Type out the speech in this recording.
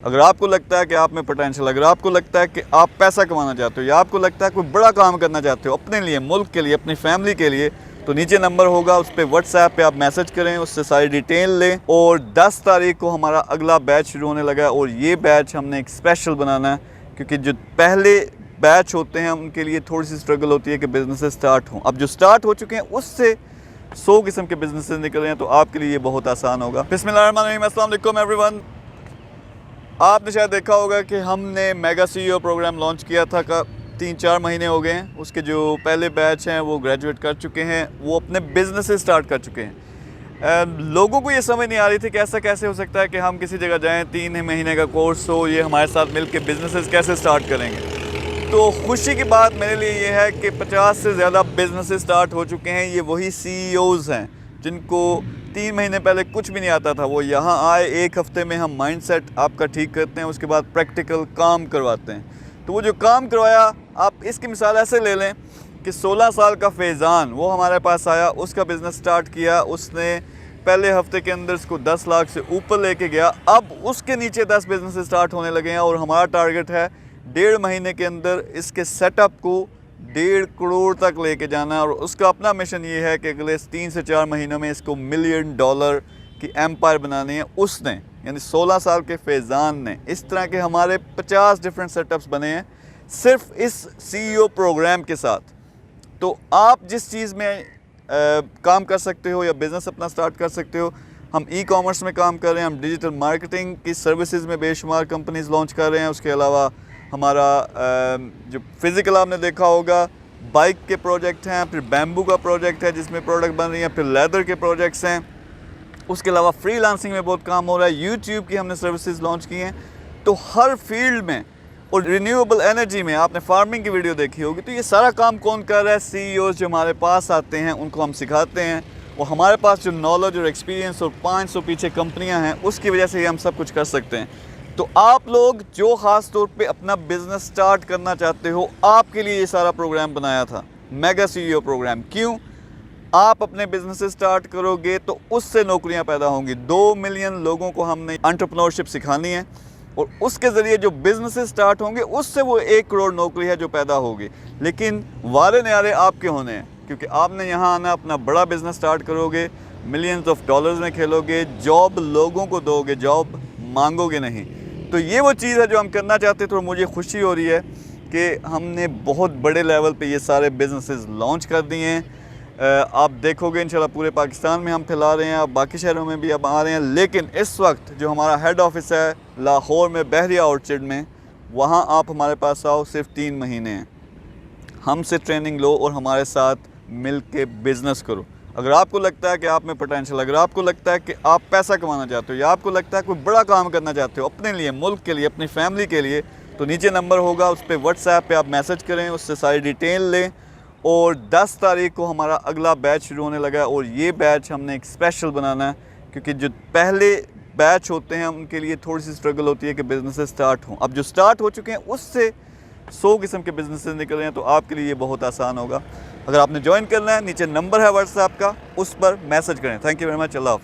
अगर आपको लगता है कि आप में पोटेंशियल, अगर आपको लगता है कि आप पैसा कमाना चाहते हो या आपको लगता है कोई बड़ा काम करना चाहते हो अपने लिए, मुल्क के लिए, अपनी फैमिली के लिए, तो नीचे नंबर होगा, उस पर व्हाट्सएप पे आप मैसेज करें, उससे सारी डिटेल लें। और 10 तारीख को हमारा अगला बैच शुरू होने लगा है और ये बैच हमने एक स्पेशल बनाना है, क्योंकि जो पहले बैच होते हैं उनके लिए थोड़ी सी स्ट्रगल होती है कि बिजनेस स्टार्ट हों। अब जो स्टार्ट हो चुके हैं उससे 100 किस्म के बिजनेस निकल रहे हैं, तो आपके लिए ये बहुत आसान होगा। बिस्मिल्लाहिर्रहमानिर्रहीम, अस्सलाम वालेकुम एवरीवन। आपने शायद देखा होगा कि हमने मेगा CEO प्रोग्राम लॉन्च किया था, 3-4 महीने हो गए हैं। उसके जो पहले बैच हैं वो ग्रेजुएट कर चुके हैं, वो अपने बिजनेस स्टार्ट कर चुके हैं। लोगों को ये समझ नहीं आ रही थी कि ऐसा कैसे हो सकता है कि हम किसी जगह जाएं, 3 महीने का कोर्स हो, ये हमारे साथ मिल के बिजनेस कैसे स्टार्ट करेंगे। तो खुशी की बात मेरे लिए ये है कि 50 से ज़्यादा बिजनेस स्टार्ट हो चुके हैं। ये वही CEOs हैं जिनको 3 महीने पहले कुछ भी नहीं आता था। वो यहाँ आए, 1 हफ़्ते में हम माइंडसेट आपका ठीक करते हैं, उसके बाद प्रैक्टिकल काम करवाते हैं। तो वो जो काम करवाया, आप इसकी मिसाल ऐसे ले लें कि 16 साल का फैज़ान वो हमारे पास आया, उसका बिज़नेस स्टार्ट किया, उसने पहले हफ्ते के अंदर इसको 10 लाख से ऊपर लेके गया। अब उसके नीचे 10 बिज़नेस स्टार्ट होने लगे हैं और हमारा टारगेट है 1.5 महीने के अंदर इसके सेटअप को 1.5 करोड़ तक लेके जाना है। और उसका अपना मिशन ये है कि अगले 3 से 4 महीनों में इसको $1 मिलियन की एम्पायर बनानी है। उसने, यानी 16 साल के फैज़ान ने, इस तरह के हमारे 50 डिफरेंट सेटअप्स बने हैं सिर्फ इस CEO प्रोग्राम के साथ। तो आप जिस चीज़ में काम कर सकते हो या बिज़नेस अपना स्टार्ट कर सकते हो, हम ई-कॉमर्स में काम कर रहे हैं, हम डिजिटल मार्केटिंग की सर्विसेज में बेशुमार कंपनीज़ लॉन्च कर रहे हैं। उसके अलावा हमारा जो फिज़िकल आपने देखा होगा, बाइक के प्रोजेक्ट हैं, फिर बैम्बू का प्रोजेक्ट है जिसमें प्रोडक्ट बन रही हैं, फिर लेदर के प्रोजेक्ट्स हैं। उसके अलावा फ्रीलांसिंग में बहुत काम हो रहा है, यूट्यूब की हमने सर्विसेज लॉन्च की हैं। तो हर फील्ड में, और रिन्यूएबल एनर्जी में आपने फार्मिंग की वीडियो देखी होगी। तो ये सारा काम कौन कर रहा है? CEOs जो हमारे पास आते हैं उनको हम सिखाते हैं। और हमारे पास जो नॉलेज और एक्सपीरियंस और 500 पीछे कंपनियां हैं, उसकी वजह से ही हम सब कुछ कर सकते हैं। तो आप लोग जो ख़ास तौर पे अपना बिज़नेस स्टार्ट करना चाहते हो, आपके लिए ये सारा प्रोग्राम बनाया था, मेगा CEO प्रोग्राम। क्यों? आप अपने बिज़नेस स्टार्ट करोगे तो उससे नौकरियां पैदा होंगी। 2 मिलियन लोगों को हमने एंटरप्रेन्योरशिप सिखानी है और उसके ज़रिए जो बिज़नेस स्टार्ट होंगे उससे वो 1 करोड़ नौकरी है जो पैदा होगी। लेकिन वारे न्यारे आपके होने हैं, क्योंकि आपने यहाँ आना, अपना बड़ा बिज़नेस स्टार्ट करोगे, मिलियंस ऑफ डॉलर्स में खेलोगे, जॉब लोगों को दोगे, जॉब मांगोगे नहीं। तो ये वो चीज़ है जो हम करना चाहते थे और मुझे खुशी हो रही है कि हमने बहुत बड़े लेवल पे ये सारे बिजनेसेस लॉन्च कर दिए हैं। आप देखोगे इंशाल्लाह पूरे पाकिस्तान में हम फैला रहे हैं, अब बाकी शहरों में भी अब आ रहे हैं। लेकिन इस वक्त जो हमारा हेड ऑफिस है लाहौर में, बहरिया ऑर्चर्ड में, वहाँ आप हमारे पास आओ, सिर्फ 3 महीने हैं। हमसे ट्रेनिंग लो और हमारे साथ मिल के बिज़नेस करो। अगर आपको लगता है कि आप में पोटेंशियल, अगर आपको लगता है कि आप पैसा कमाना चाहते हो या आपको लगता है कोई बड़ा काम करना चाहते हो अपने लिए, मुल्क के लिए, अपनी फैमिली के लिए, तो नीचे नंबर होगा, उस पर व्हाट्सएप पे आप मैसेज करें, उससे सारी डिटेल लें। और 10 तारीख को हमारा अगला बैच शुरू होने लगा है और ये बैच हमने एक स्पेशल बनाना है, क्योंकि जो पहले बैच होते हैं उनके लिए थोड़ी सी स्ट्रगल होती है कि बिज़नेस स्टार्ट हों। अब जो स्टार्ट हो चुके हैं उससे 100 किस्म के बिजनेस निकल रहे हैं, तो आपके लिए ये बहुत आसान होगा। अगर आपने ज्वाइन करना है, नीचे नंबर है व्हाट्सएप का, उस पर मैसेज करें। Thank you very much. अल्लाह हाफ़िज़।